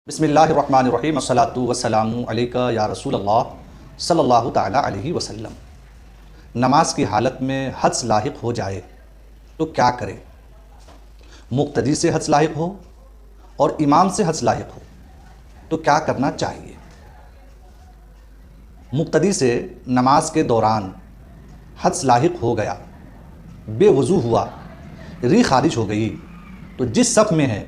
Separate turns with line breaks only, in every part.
بسم اللہ الرحمن الرحیم الصلاۃ والسلام علیکہ یا رسول اللہ صلی اللہ تعالیٰ علیہ وسلم۔ نماز کی حالت میں حدث لاحق ہو جائے تو کیا کرے؟ مقتدی سے حدث لاحق ہو اور امام سے حدث لاحق ہو تو کیا کرنا چاہیے؟ مقتدی سے نماز کے دوران حدث لاحق ہو گیا، بے وضو ہوا، ری خارج ہو گئی تو جس صف میں ہے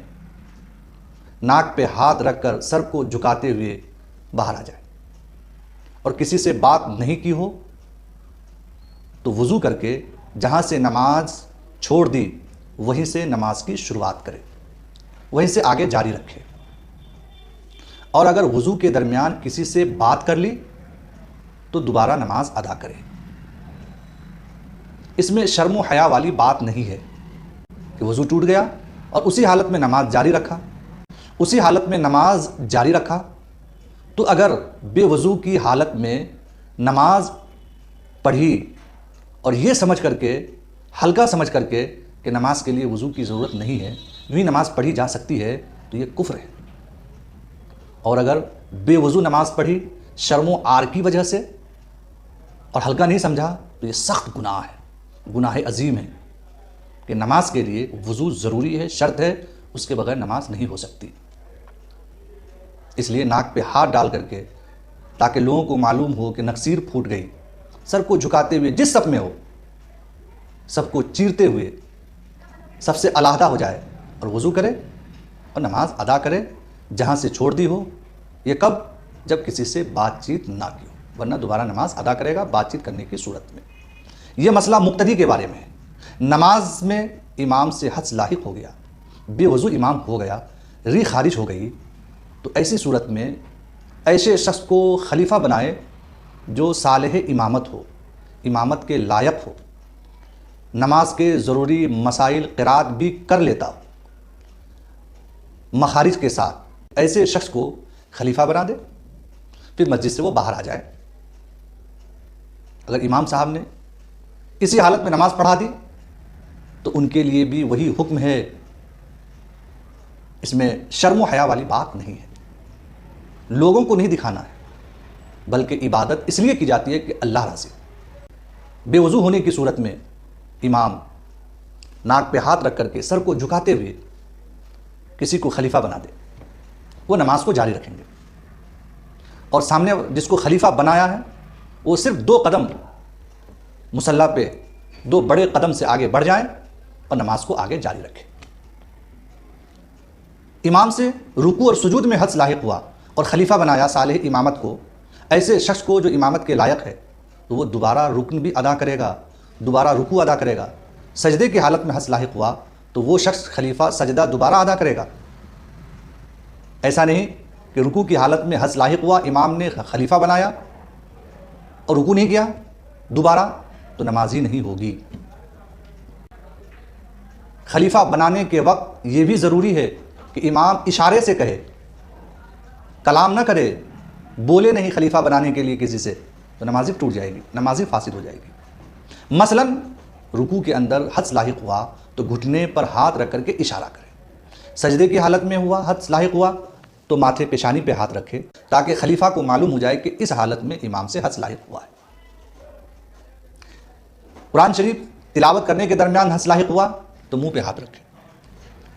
ناک پہ ہاتھ رکھ کر سر کو جھکاتے ہوئے باہر آ جائے، اور کسی سے بات نہیں کی ہو تو وضو کر کے جہاں سے نماز چھوڑ دی وہیں سے نماز کی شروعات کرے، وہیں سے آگے جاری رکھے۔ اور اگر وضو کے درمیان کسی سے بات کر لی تو دوبارہ نماز ادا کرے۔ اس میں شرم و حیا والی بات نہیں ہے کہ وضو ٹوٹ گیا اور اسی حالت میں نماز جاری رکھا تو اگر بے وضو کی حالت میں نماز پڑھی اور یہ سمجھ کر کے ہلکا سمجھ کر کے کہ نماز کے لیے وضو کی ضرورت نہیں ہے، یوں ہی نماز پڑھی جا سکتی ہے، تو یہ کفر ہے۔ اور اگر بے وضو نماز پڑھی شرم و عار کی وجہ سے اور ہلکا نہیں سمجھا تو یہ سخت گناہ ہے، گناہ عظیم ہے کہ نماز کے لیے وضو ضروری ہے، شرط ہے، اس کے بغیر نماز نہیں ہو سکتی۔ اس لیے ناک پہ ہاتھ ڈال کر کے تاکہ لوگوں کو معلوم ہو کہ نکسیر پھوٹ گئی، سر کو جھکاتے ہوئے جس صف میں ہو سب کو چیرتے ہوئے سب سے علیحدہ ہو جائے اور وضو کرے اور نماز ادا کرے جہاں سے چھوڑ دی ہو۔ یہ کب؟ جب کسی سے بات چیت نہ کی ہو، ورنہ دوبارہ نماز ادا کرے گا بات چیت کرنے کی صورت میں۔ یہ مسئلہ مقتدی کے بارے میں ہے۔ نماز میں امام سے حدث لاحق ہو گیا، بے وضو امام ہو گیا، ری خارج ہو گئی، تو ایسی صورت میں ایسے شخص کو خلیفہ بنائے جو صالح امامت ہو، امامت کے لائق ہو، نماز کے ضروری مسائل قرات بھی کر لیتا ہو مخارج کے ساتھ، ایسے شخص کو خلیفہ بنا دے، پھر مسجد سے وہ باہر آ جائے۔ اگر امام صاحب نے کسی حالت میں نماز پڑھا دی تو ان کے لیے بھی وہی حکم ہے، اس میں شرم و حیا والی بات نہیں ہے، لوگوں کو نہیں دکھانا ہے، بلکہ عبادت اس لیے کی جاتی ہے کہ اللہ راضی۔ بے وضو ہونے کی صورت میں امام ناک پہ ہاتھ رکھ کر کے سر کو جھکاتے ہوئے کسی کو خلیفہ بنا دے، وہ نماز کو جاری رکھیں گے، اور سامنے جس کو خلیفہ بنایا ہے وہ صرف 2 قدم مصلی پہ 2 بڑے قدم سے آگے بڑھ جائیں اور نماز کو آگے جاری رکھیں۔ امام سے رکوع اور سجود میں حدث لاحق ہوا اور خلیفہ بنایا صالح امامت کو، ایسے شخص کو جو امامت کے لائق ہے، تو وہ دوبارہ رکن بھی ادا کرے گا، دوبارہ رکوع ادا کرے گا۔ سجدے کی حالت میں حدث لاحق ہوا تو وہ شخص خلیفہ سجدہ دوبارہ ادا کرے گا۔ ایسا نہیں کہ رکوع کی حالت میں حدث لاحق ہوا، امام نے خلیفہ بنایا اور رکوع نہیں کیا دوبارہ، تو نماز ہی نہیں ہوگی۔ خلیفہ بنانے کے وقت یہ بھی ضروری ہے کہ امام اشارے سے کہے، کلام نہ کرے، بولے نہیں خلیفہ بنانے کے لیے کسی سے، تو نماز ٹوٹ جائے گی، نماز فاسد ہو جائے گی۔ مثلا رکوع کے اندر حدث لاحق ہوا تو گھٹنے پر ہاتھ رکھ کر کے اشارہ کرے، سجدے کی حالت میں ہوا حدث لاحق ہوا تو ماتھے پیشانی پہ ہاتھ رکھے تاکہ خلیفہ کو معلوم ہو جائے کہ اس حالت میں امام سے حدث لاحق ہوا ہے۔ قرآن شریف تلاوت کرنے کے درمیان حدث لاحق ہوا تو منہ پہ ہاتھ رکھے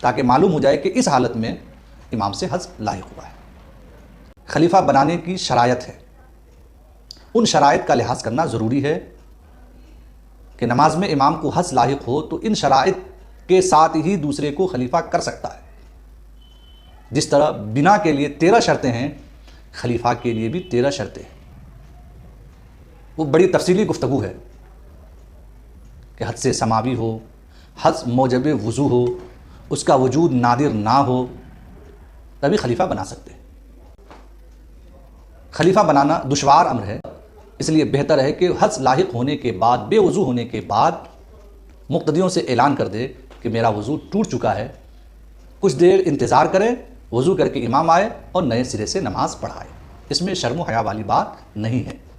تاکہ معلوم ہو جائے کہ اس حالت میں امام سے حدث لاحق ہوا ہے۔ خلیفہ بنانے کی شرائط ہے، ان شرائط کا لحاظ کرنا ضروری ہے کہ نماز میں امام کو حدث لاحق ہو تو ان شرائط کے ساتھ ہی دوسرے کو خلیفہ کر سکتا ہے۔ جس طرح بنا کے لیے 13 شرطیں ہیں، خلیفہ کے لیے بھی 13 شرطیں ہیں۔ وہ بڑی تفصیلی گفتگو ہے کہ حدث سماوی ہو، حدث موجب وضو ہو، اس کا وجود نادر نہ ہو، تبھی خلیفہ بنا سکتے ہیں۔ خلیفہ بنانا دشوار امر ہے، اس لیے بہتر ہے کہ حدث لاحق ہونے کے بعد، بے وضو ہونے کے بعد مقتدیوں سے اعلان کر دے کہ میرا وضو ٹوٹ چکا ہے، کچھ دیر انتظار کرے، وضو کر کے امام آئے اور نئے سرے سے نماز پڑھائے۔ اس میں شرم و حیا والی بات نہیں ہے۔